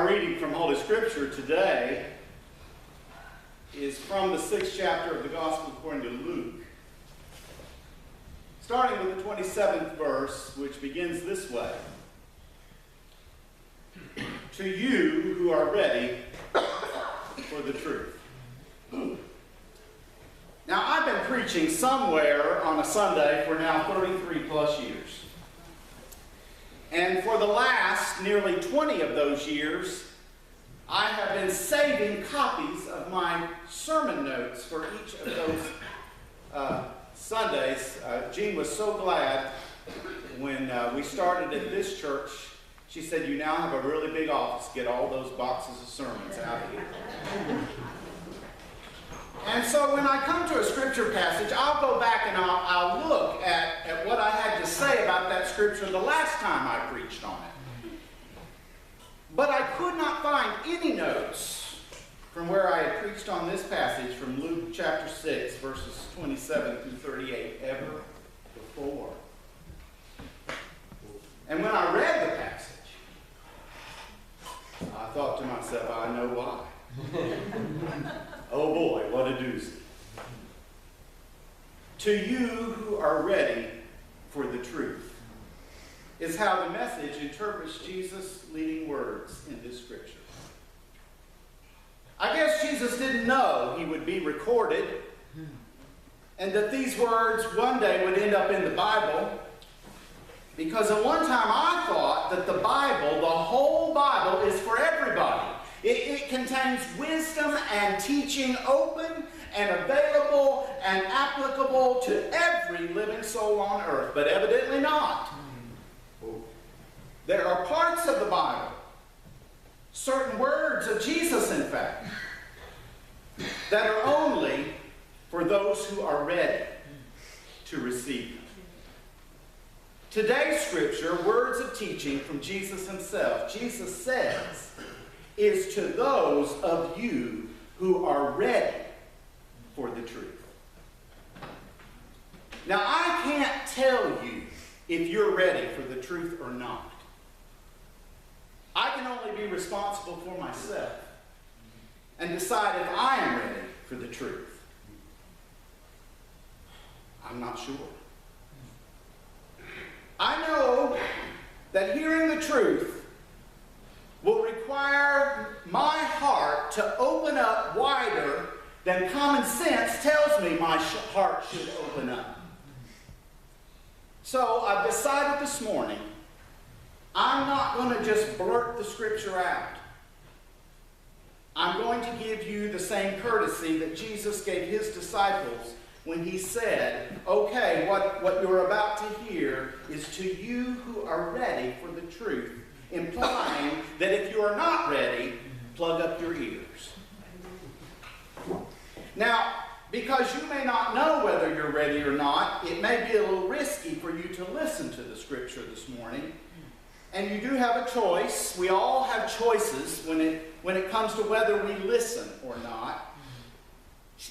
Our reading from Holy Scripture today is from the 6th chapter of the Gospel according to Luke, starting with the 27th verse, which begins this way. To you who are ready for the truth. Now, I've been preaching somewhere on a Sunday for now 33 plus years. And for the last nearly 20 of those years, I have been saving copies of my sermon notes for each of those Sundays. Jean was so glad when we started at this church. She said, "You now have a really big office. Get all those boxes of sermons out of here." And so when I come to a scripture passage, I'll go back and I'll look at what I had to say about that scripture the last time I preached on it. But I could not find any notes from where I had preached on this passage from Luke chapter 6, verses 27 through 38, ever before. And when I read the passage, I thought to myself, I know why. Oh boy, what a doozy. To you who are ready for the truth is how the Message interprets Jesus' leading words in this scripture. I guess Jesus didn't know he would be recorded and that these words one day would end up in the Bible, because at one time I thought that the Bible, the whole Bible, is for everybody. It contains wisdom and teaching open and available and applicable to every living soul on earth, but evidently not. There are parts of the Bible, certain words of Jesus, in fact, that are only for those who are ready to receive them. Today's scripture, words of teaching from Jesus himself, Jesus says, is to those of you who are ready for the truth. Now, I can't tell you if you're ready for the truth or not. I can only be responsible for myself and decide if I am ready for the truth. I'm not sure. I know that hearing the truth will require my heart to open up wider than common sense tells me my heart should open up. So I've decided this morning, I'm not going to just blurt the scripture out. I'm going to give you the same courtesy that Jesus gave his disciples when he said, okay, what you're about to hear is to you who are ready for the truth, implying that if you are not ready, plug up your ears. Now, because you may not know whether you're ready or not, it may be a little risky for you to listen to the scripture this morning. And you do have a choice. We all have choices when it comes to whether we listen or not.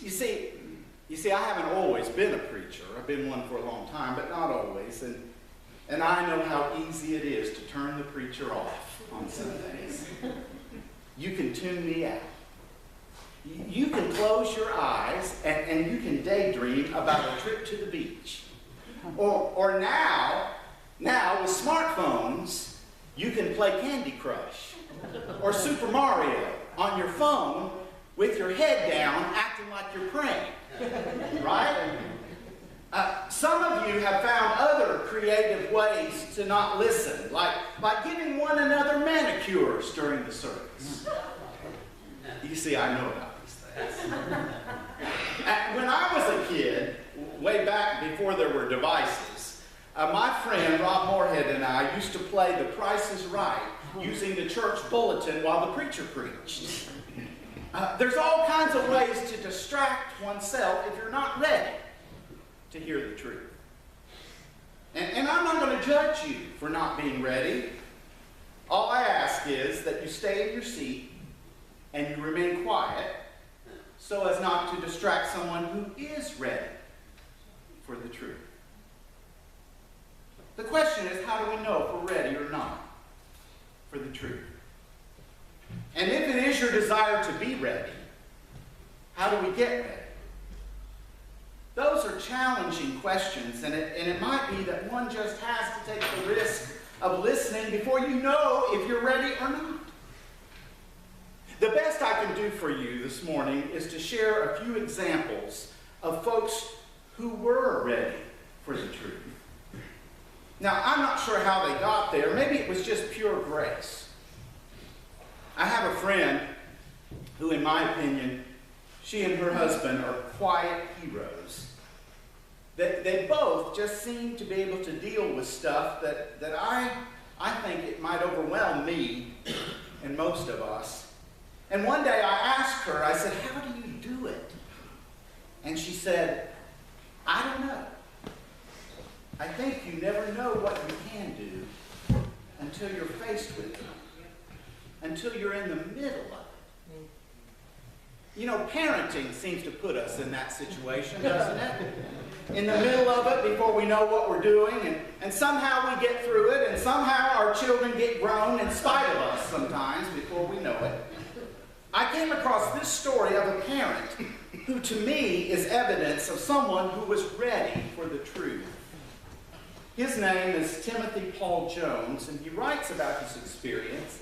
You see, I haven't always been a preacher. I've been one for a long time, but not always. And I know how easy it is to turn the preacher off on Sundays. You can tune me out. You can close your eyes and you can daydream about a trip to the beach. Or now with smartphones, you can play Candy Crush or Super Mario on your phone with your head down, acting like you're praying. Right? Some of you have found other creative ways to not listen, like giving one another manicures during the service. You see, I know about these things. When I was a kid, way back before there were devices, my friend Rob Moorhead and I used to play The Price is Right using the church bulletin while the preacher preached. There's all kinds of ways to distract oneself if you're not ready to hear the truth. And I'm not going to judge you for not being ready. All I ask is that you stay in your seat and you remain quiet so as not to distract someone who is ready for the truth. The question is, how do we know if we're ready or not for the truth? is your desire to be ready? How do we get ready? Those are challenging questions, and it might be that one just has to take the risk of listening before you know if you're ready or not. The best I can do for you this morning is to share a few examples of folks who were ready for the truth. Now, I'm not sure how they got there. Maybe it was just pure grace. I have a friend who, in my opinion, she and her husband are quiet heroes. They both just seem to be able to deal with stuff that I think it might overwhelm me and most of us. And one day I asked her, I said, how do you do it? And she said, I don't know. I think you never know what you can do until you're faced with it, until you're in the middle of it. You know, parenting seems to put us in that situation, doesn't it? In the middle of it before we know what we're doing, and somehow we get through it, and somehow our children get grown in spite of us sometimes before we know it. I came across this story of a parent who to me is evidence of someone who was ready for the truth. His name is Timothy Paul Jones, and he writes about his experience.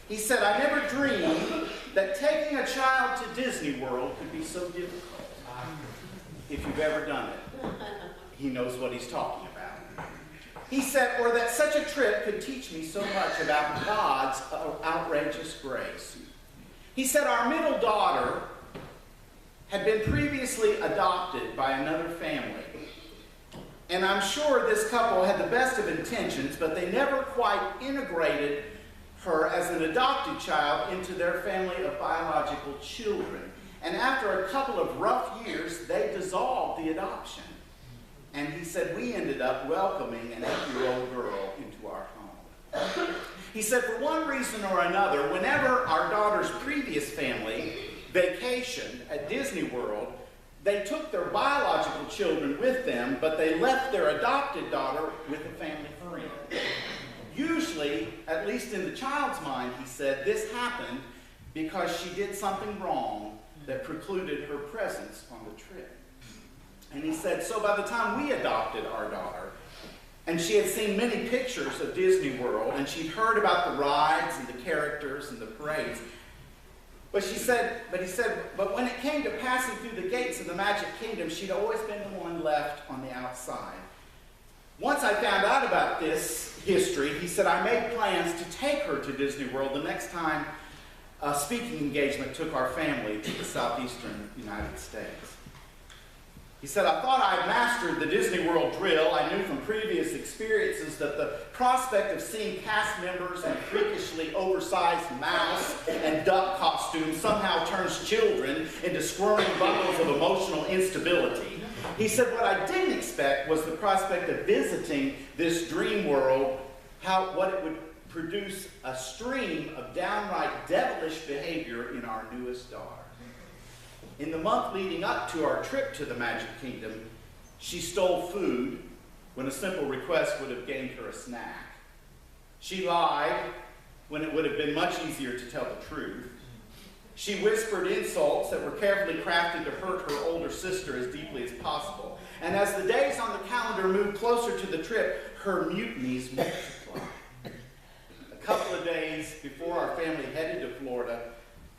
He said, I never dreamed that taking a child to Disney World could be so difficult. If you've ever done it, he knows what he's talking about. He said, or that such a trip could teach me so much about God's outrageous grace. He said, our middle daughter had been previously adopted by another family. And I'm sure this couple had the best of intentions, but they never quite integrated her as an adopted child into their family of biological children. And after a couple of rough years, they dissolved the adoption. And he said, we ended up welcoming an 8-year-old girl into our home. He said, for one reason or another, whenever our daughter's previous family vacationed at Disney World, they took their biological children with them, but they left their adopted daughter with a family friend. Usually, at least in the child's mind, he said, this happened because she did something wrong that precluded her presence on the trip. And he said, so by the time we adopted our daughter, and she had seen many pictures of Disney World, and she'd heard about the rides and the characters and the parades, but he said, but when it came to passing through the gates of the Magic Kingdom, she'd always been the one left on the outside. Once I found out about this history, he said, I made plans to take her to Disney World the next time a speaking engagement took our family to the southeastern United States. He said, I thought I had mastered the Disney World drill. I knew from previous experiences that the prospect of seeing cast members in freakishly oversized mouse and duck costumes somehow turns children into squirming bundles of emotional instability. He said, what I didn't expect was the prospect of visiting this dream world, what it would produce a stream of downright devilish behavior in our newest daughter. In the month leading up to our trip to the Magic Kingdom, she stole food when a simple request would have gained her a snack. She lied when it would have been much easier to tell the truth. She whispered insults that were carefully crafted to hurt her older sister as deeply as possible. And as the days on the calendar moved closer to the trip, her mutinies multiplied. A couple of days before our family headed to Florida,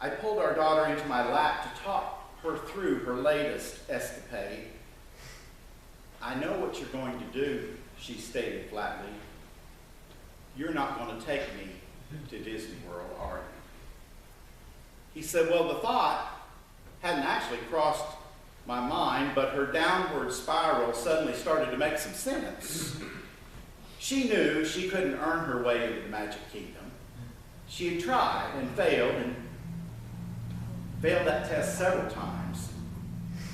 I pulled our daughter into my lap to talk her through her latest escapade. I know what you're going to do, she stated flatly. You're not going to take me to Disney World, are you? He said, well, the thought hadn't actually crossed my mind, but her downward spiral suddenly started to make some sense. She knew she couldn't earn her way into the Magic Kingdom. She had tried and failed that test several times.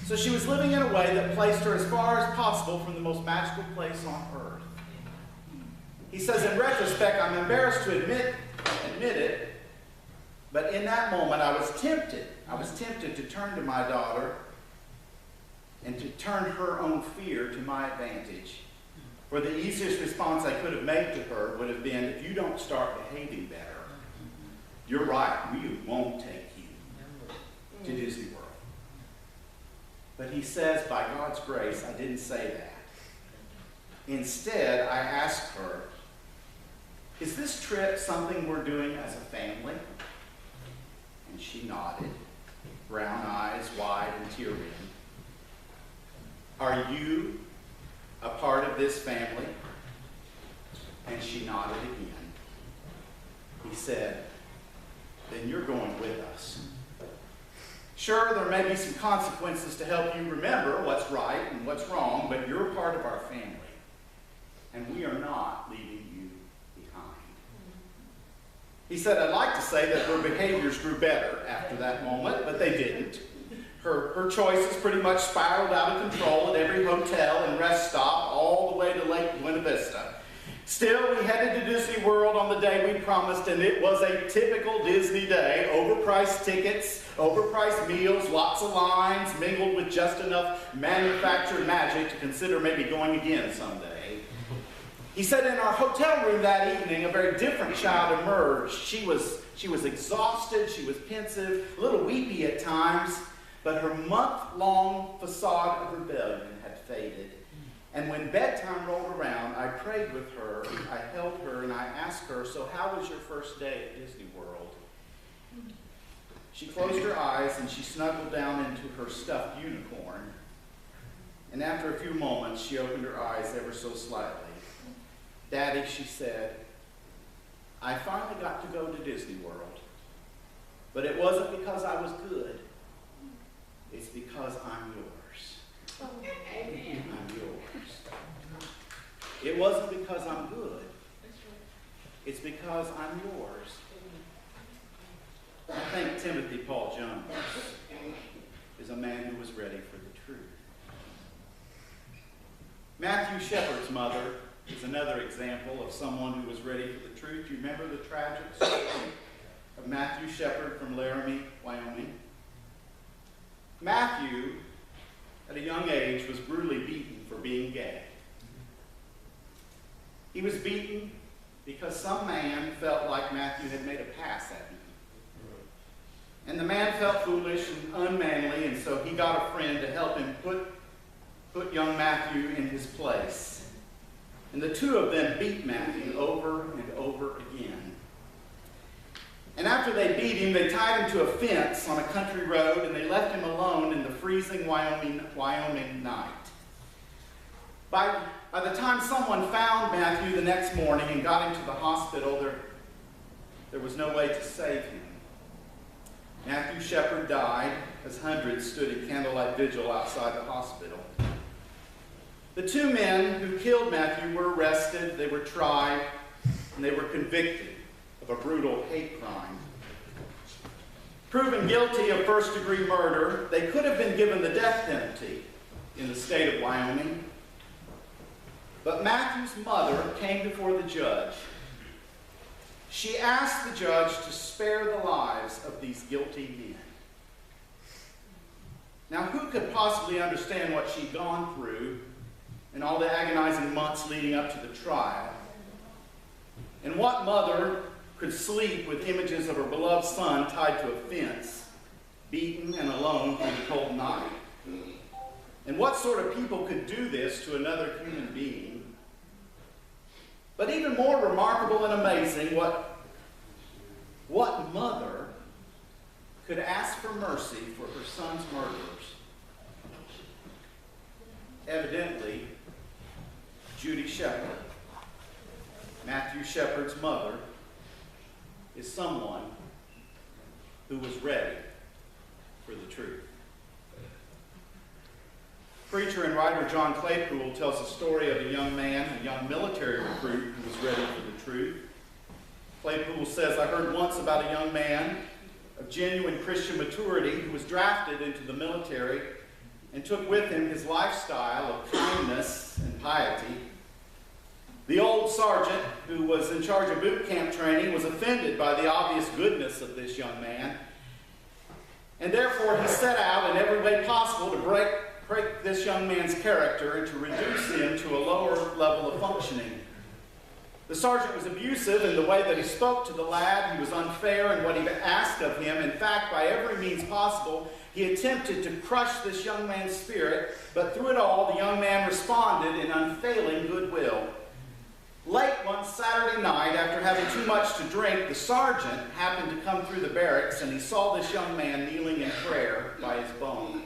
So she was living in a way that placed her as far as possible from the most magical place on earth. He says, in retrospect, I'm embarrassed to admit it, but in that moment I was tempted. I was tempted to turn to my daughter and to turn her own fear to my advantage. For the easiest response I could have made to her would have been, if you don't start behaving better, you're right, we won't take you to Disney World. But he says, by God's grace, I didn't say that. Instead, I asked her, is this trip something we're doing as a family? And she nodded, brown eyes wide and tear-ridden. Are you a part of this family? And she nodded again. He said, then you're going with us. Sure, there may be some consequences to help you remember what's right and what's wrong, but you're part of our family. And we are not leaving you behind. He said, I'd like to say that her behaviors grew better after that moment, but they didn't. Her choices pretty much spiraled out of control at every hotel and rest stop all the way to Lake Buena Vista. Still, we headed to Disney World on the day we promised, and it was a typical Disney day. Overpriced tickets, overpriced meals, lots of lines, mingled with just enough manufactured magic to consider maybe going again someday. He said in our hotel room that evening, a very different child emerged. She was exhausted, she was pensive, a little weepy at times, but her month-long facade of rebellion had faded. And when bedtime rolled around, I prayed with her, I held her, and I asked her, so how was your first day at Disney World? She closed her eyes and she snuggled down into her stuffed unicorn. And after a few moments, she opened her eyes ever so slightly. Daddy, she said, I finally got to go to Disney World. But it wasn't because I was good. It's because I'm yours. Amen. I'm yours. It wasn't because I'm good. It's because I'm yours. I think Timothy Paul Jones is a man who was ready for the truth. Matthew Shepard's mother is another example of someone who was ready for the truth. You remember the tragic story of Matthew Shepard from Laramie, Wyoming? Matthew, at a young age, was brutally beaten for being gay. He was beaten because some man felt like Matthew had made a pass at him. And the man felt foolish and unmanly, and so he got a friend to help him put young Matthew in his place. And the two of them beat Matthew over and over again. And after they beat him, they tied him to a fence on a country road, and they left him alone in the freezing Wyoming night. By the time someone found Matthew the next morning and got him to the hospital, there was no way to save him. Matthew Shepard died as hundreds stood in candlelight vigil outside the hospital. The two men who killed Matthew were arrested, they were tried, and they were convicted of a brutal hate crime. Proven guilty of first-degree murder, they could have been given the death penalty in the state of Wyoming. But Matthew's mother came before the judge. She asked the judge to spare the lives of these guilty men. Now, who could possibly understand what she'd gone through in all the agonizing months leading up to the trial? And what mother could sleep with images of her beloved son tied to a fence, beaten and alone through the cold night? And what sort of people could do this to another human being? But even more remarkable and amazing, what mother could ask for mercy for her son's murderers? Evidently, Judy Shepard, Matthew Shepard's mother, is someone who was ready for the truth. Preacher and writer John Claypool tells the story of a young man, a young military recruit who was ready for the truth. Claypool says, I heard once about a young man of genuine Christian maturity who was drafted into the military and took with him his lifestyle of kindness and piety. The old sergeant, who was in charge of boot camp training, was offended by the obvious goodness of this young man, and therefore he set out in every way possible to break this young man's character and to reduce him to a lower level of functioning. The sergeant was abusive in the way that he spoke to the lad. He was unfair in what he asked of him. In fact, by every means possible, he attempted to crush this young man's spirit, but through it all, the young man responded in unfailing goodwill. Late one Saturday night, after having too much to drink, the sergeant happened to come through the barracks, and he saw this young man kneeling in prayer by his bunk.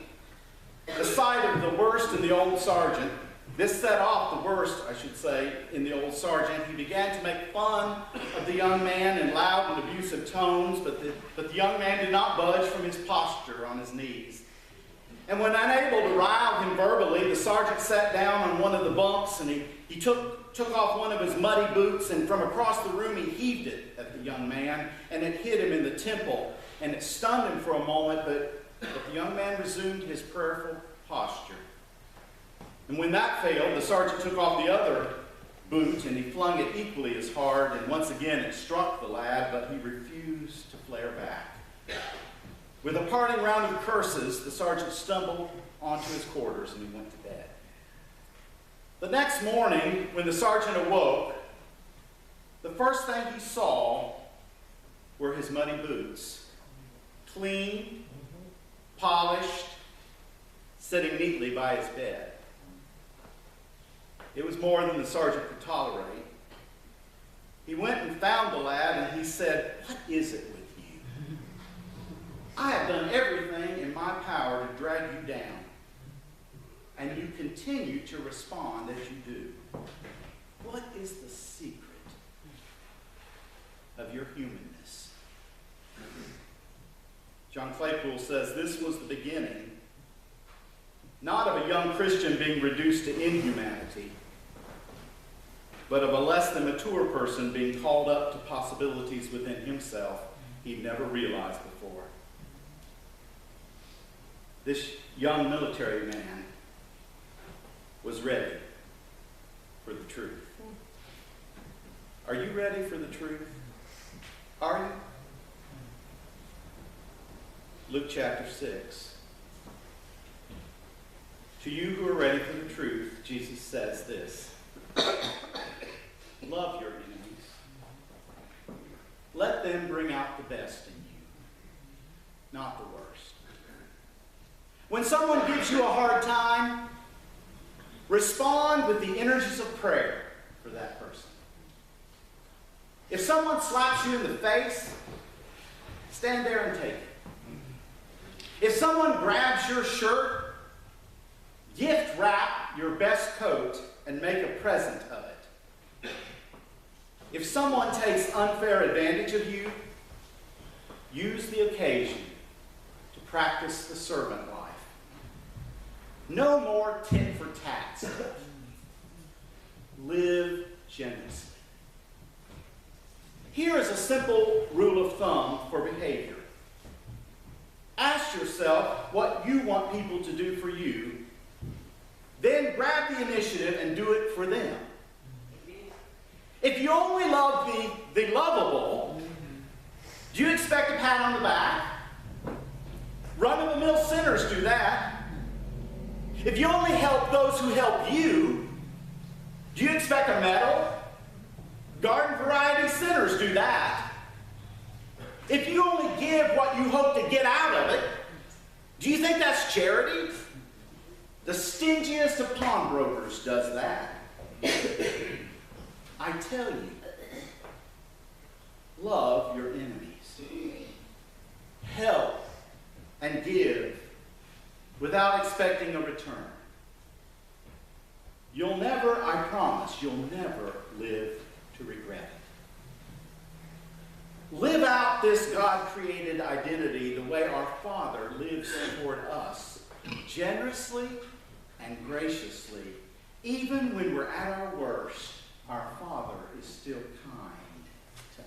The sight of the worst in the old sergeant, this set off the worst, I should say, in the old sergeant. He began to make fun of the young man in loud and abusive tones, but the young man did not budge from his posture on his knees. And when unable to rile him verbally, the sergeant sat down on one of the bunks, and he took off one of his muddy boots, and from across the room he heaved it at the young man, and it hit him in the temple, and it stunned him for a moment, but the young man resumed his prayerful posture. And when that failed, the sergeant took off the other boot, and he flung it equally as hard, and once again it struck the lad, but he refused to flare back. With a parting round of curses, the sergeant stumbled onto his quarters, and he went to bed. The next morning, when the sergeant awoke, the first thing he saw were his muddy boots, clean, polished, sitting neatly by his bed. It was more than the sergeant could tolerate. He went and found the lad, and he said, "What is it with you? I have done everything in my power to drag you down, and you continue to respond as you do. What is the secret of your humanness?" John Claypool says this was the beginning, not of a young Christian being reduced to inhumanity, but of a less than mature person being called up to possibilities within himself he'd never realized before. This young military man was ready for the truth. Are you ready for the truth? Are you? Luke chapter 6. To you who are ready for the truth, Jesus says this: love your enemies. Let them bring out the best in you, not the worst. When someone gives you a hard time, respond with the energies of prayer for that person. If someone slaps you in the face, stand there and take it. If someone grabs your shirt, gift wrap your best coat and make a present of it. If someone takes unfair advantage of you, use the occasion to practice the servant life. No more tit for tat stuff. Live generously. Here is a simple rule of thumb for behavior. Ask yourself what you want people to do for you, then grab the initiative and do it for them. If you only love the lovable, do you expect a pat on the back? Run-of-the-mill sinners do that. If you only help those who help you, do you expect a medal? Garden variety sinners do that. If you only give what you hope to get out of it, do you think that's charity? The stingiest of pawnbrokers does that. I tell you, love your enemies. Help and give without expecting a return. You'll never, I promise, you'll never live to regret it. Live out this God-created identity the way our Father lives toward us, generously and graciously. Even when we're at our worst, our Father is still kind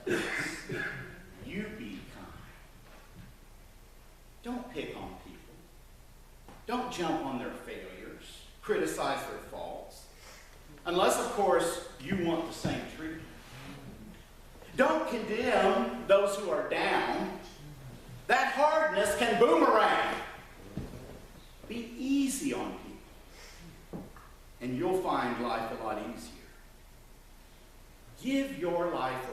to us. You be kind. Don't pick on people. Don't jump on their failures, criticize their faults, unless, of course, you want the same treatment. Don't condemn those who are down. That hardness can boomerang. Be easy on people, and you'll find life a lot easier. give your life